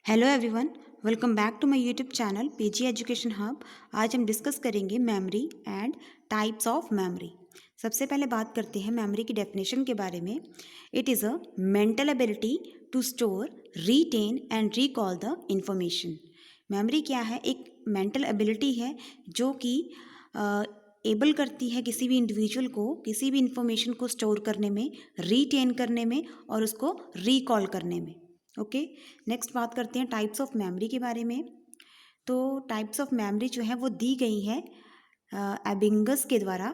Hello everyone, welcome back to my YouTube channel PG education hub. आज हम discuss करेंगे memory and types of memory. सबसे पहले बात करते हैं मेमोरी की डेफिनेशन के बारे में। It is a mental ability to store, retain and recall the information. Memory क्या है? एक मेंटल एबिलिटी है जो कि एबल करती है किसी भी इंडिविजुअल को किसी भी इंफॉर्मेशन को स्टोर करने में, रीटेन करने में और उसको रिकॉल करने में। ओके, नेक्स्ट बात करते हैं टाइप्स ऑफ मेमोरी के बारे में। तो टाइप्स ऑफ मेमोरी जो है वो दी गई है एबिंगस के द्वारा।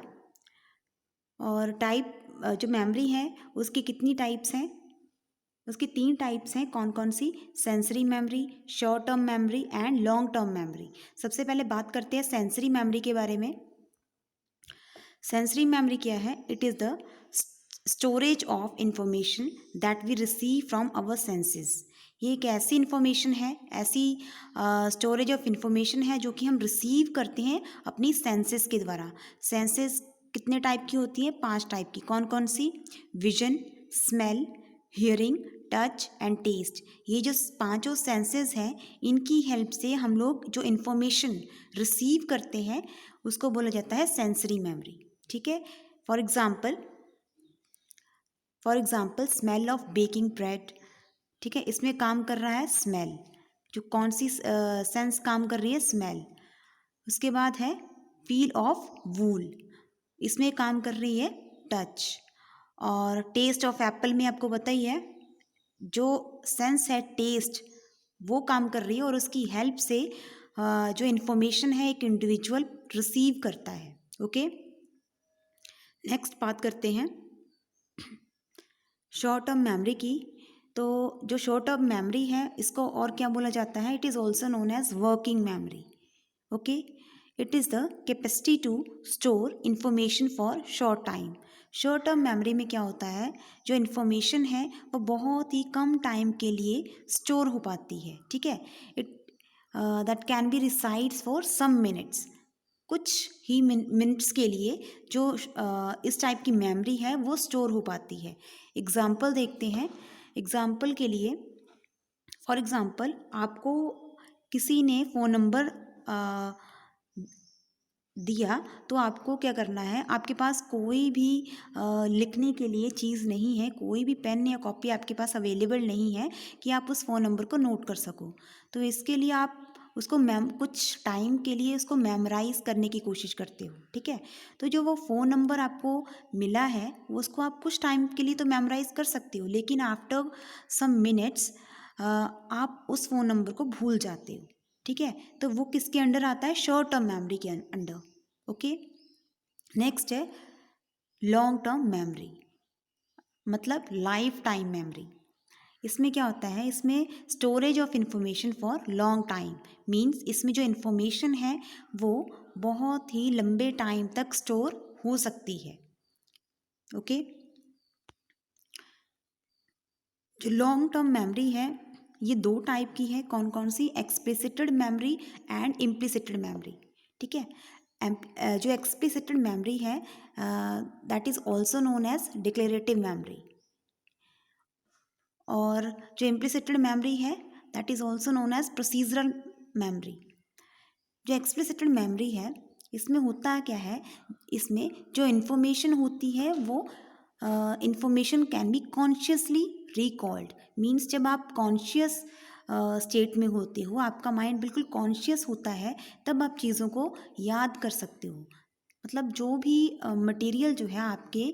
और टाइप जो मेमोरी है उसकी कितनी टाइप्स हैं? उसकी 3 टाइप्स हैं। कौन कौन सी? Sensory memory, short term memory and long term memory. सबसे पहले बात करते हैं सेंसरी मेमोरी के बारे में। सेंसरी मेमोरी क्या है? It is the storage of information that we receive from our senses. ये एक ऐसी इंफॉर्मेशन है, ऐसी स्टोरेज ऑफ इंफॉर्मेशन है जो कि हम रिसीव करते हैं अपनी सेंसेस के द्वारा। सेंसेस कितने टाइप की होती है? 5 टाइप की। कौन कौन सी? Vision, smell, hearing, touch and taste. ये जो पांचों सेंसेस हैं, इनकी हेल्प से हम लोग जो इन्फॉर्मेशन रिसीव करते हैं उसको बोला जाता है सेंसरी मेमोरी। ठीक है। For example smell of baking bread. ठीक है, इसमें काम कर रहा है स्मेल। जो कौन सी सेंस काम कर रही है? स्मेल। उसके बाद है फील ऑफ वूल, इसमें काम कर रही है टच। और टेस्ट ऑफ एप्पल में आपको पता ही है, जो सेंस है टेस्ट वो काम कर रही है और उसकी हेल्प से जो इन्फॉर्मेशन है एक इंडिविजुअल रिसीव करता है। ओके, नेक्स्ट बात करते हैं शॉर्ट टर्म मेमोरी की। तो जो शॉर्ट टर्म मेमोरी है इसको और क्या बोला जाता है? It is also known as working memory. Okay, it is the capacity to store information for short time. Short term memory में क्या होता है? जो इन्फॉर्मेशन है वो बहुत ही कम टाइम के लिए स्टोर हो पाती है। ठीक है, it that can be resides for some minutes. कुछ ही मिनट्स के लिए जो इस टाइप की मेमोरी है वो स्टोर हो पाती है। एग्जाम्पल देखते हैं। एग्जाम्पल के लिए, फॉर एग्जाम्पल आपको किसी ने फ़ोन नंबर दिया, तो आपको क्या करना है? आपके पास कोई भी लिखने के लिए चीज़ नहीं है, कोई भी पेन या कॉपी आपके पास अवेलेबल नहीं है कि आप उस फ़ोन नंबर को नोट कर सको। तो इसके लिए आप उसको कुछ टाइम के लिए उसको मेमोराइज़ करने की कोशिश करते हो। ठीक है, तो जो वो फ़ोन नंबर आपको मिला है वो उसको आप कुछ टाइम के लिए तो मेमोराइज़ कर सकते हो, लेकिन आफ्टर सम मिनट्स आप उस फ़ोन नंबर को भूल जाते हो। ठीक है, तो वो किसके अंडर आता है? शॉर्ट टर्म मेमोरी के अंडर। ओके, नेक्स्ट है लॉन्ग टर्म मेमोरी, मतलब लाइफ टाइम मेमोरी। इसमें क्या होता है? इसमें storage of information for long time, means इसमें जो इंफॉर्मेशन है वो बहुत ही लंबे टाइम तक स्टोर हो सकती है। ओके, जो लॉन्ग टर्म मेमोरी है ये 2 टाइप की है। कौन कौन सी? Explicited memory and implicited memory. ठीक है, जो एक्सप्लिसिटेड मेमोरी है that is also known as declarative memory. और जो इम्प्लिसिटेड मेमोरी है that is also known as procedural memory. जो एक्सप्लिसिटेड मेमोरी है इसमें होता क्या है? इसमें जो इन्फॉर्मेशन होती है वो information can be consciously recalled. Means जब आप कॉन्शियस स्टेट में होते हो, आपका माइंड बिल्कुल कॉन्शियस होता है, तब आप चीज़ों को याद कर सकते हो। मतलब जो भी मटेरियल जो है आपके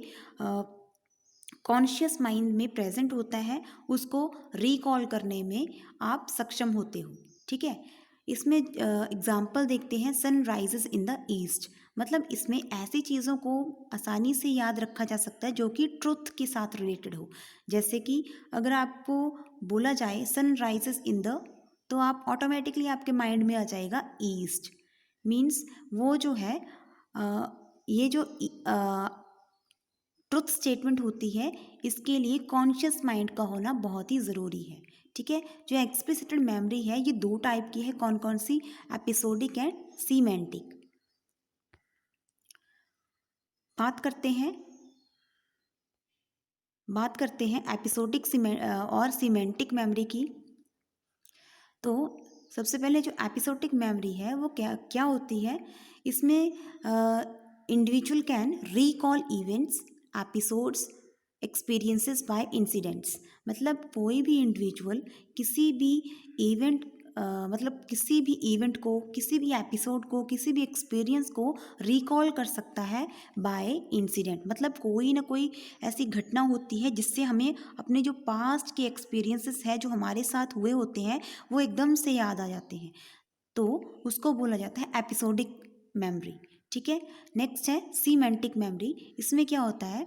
कॉन्शियस माइंड में प्रेजेंट होता है उसको रिकॉल करने में आप सक्षम होते हो। ठीक है, इसमें एग्जाम्पल देखते हैं सनराइजेस इन द ईस्ट। मतलब इसमें ऐसी चीज़ों को आसानी से याद रखा जा सकता है जो कि ट्रुथ के साथ रिलेटेड हो। जैसे कि अगर आपको बोला जाए सनराइजेस इन द, तो आप ऑटोमेटिकली आपके माइंड में आ जाएगा ईस्ट। मीन्स वो जो है ये जो ट्रुथ स्टेटमेंट होती है इसके लिए कॉन्शियस माइंड का होना बहुत ही ज़रूरी है। ठीक है, जो एक्सप्लिसिटेड मेमोरी है ये 2 टाइप की है। कौन कौन सी? Episodic and semantic. बात करते हैं एपिसोडिक और सीमेंटिक मेमोरी की। तो सबसे पहले जो एपिसोडिक मेमोरी है वो क्या क्या होती है, इसमें individual can recall events, episodes, experiences by incidents. मतलब कोई भी इंडिविजुअल किसी भी इवेंट मतलब किसी भी इवेंट को, किसी भी एपिसोड को, किसी भी एक्सपीरियंस को रिकॉल कर सकता है बाय इंसिडेंट। मतलब कोई ना कोई ऐसी घटना होती है जिससे हमें अपने जो पास्ट के एक्सपीरियंसेस है जो हमारे साथ हुए होते हैं वो एकदम से याद आ जाते हैं, तो उसको बोला जाता है एपिसोडिक मेमोरी। ठीक है। नेक्स्ट है सीमेंटिक मेमोरी। इसमें क्या होता है,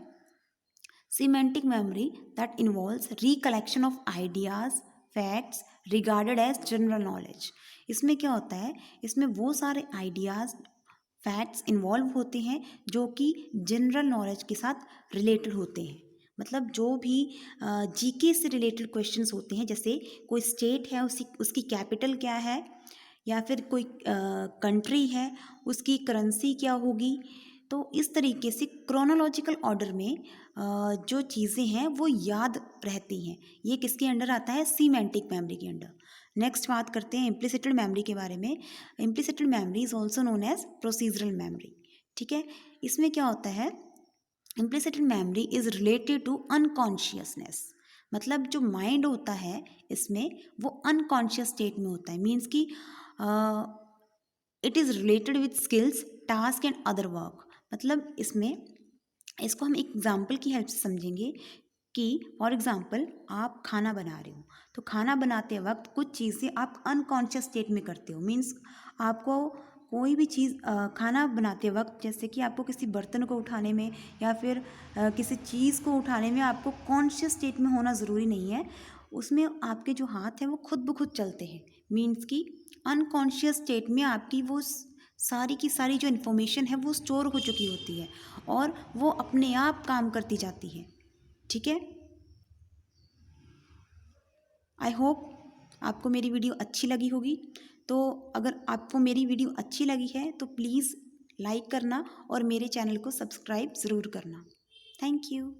semantic memory that involves recollection of ideas, facts regarded as general knowledge. इसमें क्या होता है, इसमें वो सारे आइडियाज, फैक्ट्स इन्वॉल्व होते हैं जो कि जनरल नॉलेज के साथ रिलेटेड होते हैं। मतलब जो भी जीके से रिलेटेड क्वेश्चंस होते हैं, जैसे कोई स्टेट है उसकी कैपिटल क्या है, या फिर कोई कंट्री है उसकी करेंसी क्या होगी। तो इस तरीके से क्रोनोलॉजिकल ऑर्डर में जो चीज़ें हैं वो याद रहती हैं। ये किसके अंडर आता है, सीमेंटिक मेमोरी के अंडर। नेक्स्ट बात करते हैं इम्प्लिसिटेड मेमोरी के बारे में। Implicit memory is also known as procedural memory. ठीक है। इसमें क्या होता है, implicit memory is related to unconsciousness. मतलब जो माइंड होता है इसमें वो अनकॉन्शियस स्टेट में होता है। मीन्स कि it is related with skills, task and other work. मतलब इसमें इसको हम एग्जाम्पल की हेल्प से समझेंगे कि फॉर एग्ज़ाम्पल आप खाना बना रहे हो, तो खाना बनाते वक्त कुछ चीज़ें आप अनकॉन्शियस स्टेट में करते हो। मीन्स आपको कोई भी चीज़ खाना बनाते वक्त, जैसे कि आपको किसी बर्तन को उठाने में या फिर किसी चीज़ को उठाने में आपको कॉन्शियस स्टेट में होना ज़रूरी नहीं है। उसमें आपके जो हाथ हैं वो खुद ब खुद चलते हैं। मीन्स कि अनकॉन्शियस स्टेट में आपकी वो सारी की सारी जो इन्फॉर्मेशन है वो स्टोर हो चुकी होती है और वो अपने आप काम करती जाती है। ठीक है। आई होप आपको मेरी वीडियो अच्छी लगी होगी। तो अगर आपको मेरी वीडियो अच्छी लगी है तो प्लीज़ लाइक करना और मेरे चैनल को सब्सक्राइब ज़रूर करना। Thank you.